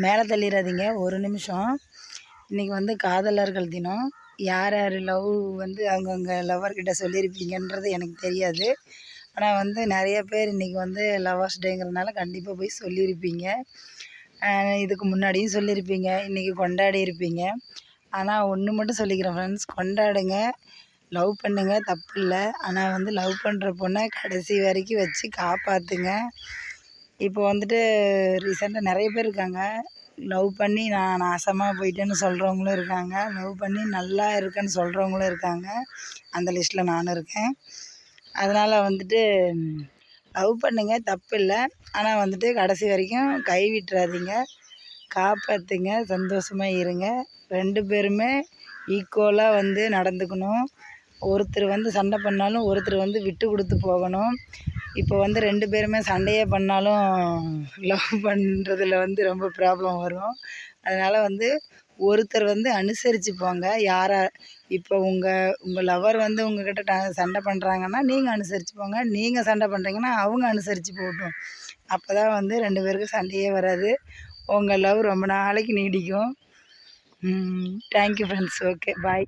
மேலே தள்ளிடாதீங்க. ஒரு நிமிஷம். இன்றைக்கி வந்து காதலர்கள் தினம். யார் யார் லவ் வந்து அவங்கவுங்க லவ்வர்கிட்ட சொல்லியிருப்பீங்கன்றது எனக்கு தெரியாது. ஆனால் வந்து நிறைய பேர் இன்றைக்கி வந்து லவ்வர்ஸ் டேங்கிறதுனால கண்டிப்பாக போய் சொல்லியிருப்பீங்க. இதுக்கு முன்னாடியும் சொல்லியிருப்பீங்க, இன்றைக்கி கொண்டாடி இருப்பீங்க. ஆனால் ஒன்று மட்டும் சொல்லிக்கிறேன் ஃப்ரெண்ட்ஸ், கொண்டாடுங்க, லவ் பண்ணுங்க, தப்பு இல்லை. ஆனால் வந்து லவ் பண்ணுற பொண்ணை கடைசி வரைக்கும் வச்சு காப்பாற்றுங்க. இப்போ வந்துட்டு ரீசெண்டாக நிறைய பேர் இருக்காங்க, லவ் பண்ணி நான் நாசமாக போயிட்டேன்னு சொல்கிறவங்களும் இருக்காங்க, லவ் பண்ணி நல்லா இருக்கேன்னு சொல்கிறவங்களும் இருக்காங்க. அந்த லிஸ்ட்டில் நானும் இருக்கேன். அதனால் வந்துட்டு லவ் பண்ணுங்க, தப்பு இல்லை. ஆனால் வந்துட்டு கடைசி வரைக்கும் கைவிட்டுறாதீங்க, காப்பாற்றுங்க, சந்தோஷமாக இருங்க. 2 பேருமே ஈக்குவலாக வந்து நடந்துக்கணும். ஒருத்தர் வந்து சண்டை பண்ணாலும் ஒருத்தர் வந்து விட்டு கொடுத்து போகணும். இப்போ வந்து 2 பேருமே சண்டையே பண்ணாலும் லவ் பண்ணுறதுல வந்து ரொம்ப ப்ராப்ளம் வரும். அதனால் வந்து ஒருத்தர் வந்து அனுசரித்து போங்க. இப்போ உங்கள் லவ்வர் வந்து உங்கள்கிட்ட சண்டை பண்ணுறாங்கன்னா நீங்கள் அனுசரித்து போங்க. நீங்கள் சண்டை பண்ணுறீங்கன்னா அவங்க அனுசரித்து போகட்டும். அப்போ தான் வந்து 2 பேருக்கும் சண்டையே வராது. உங்கள் லவ் ரொம்ப நாளைக்கு நீடிக்கும். Thank you friends. ஓகே, பாய்.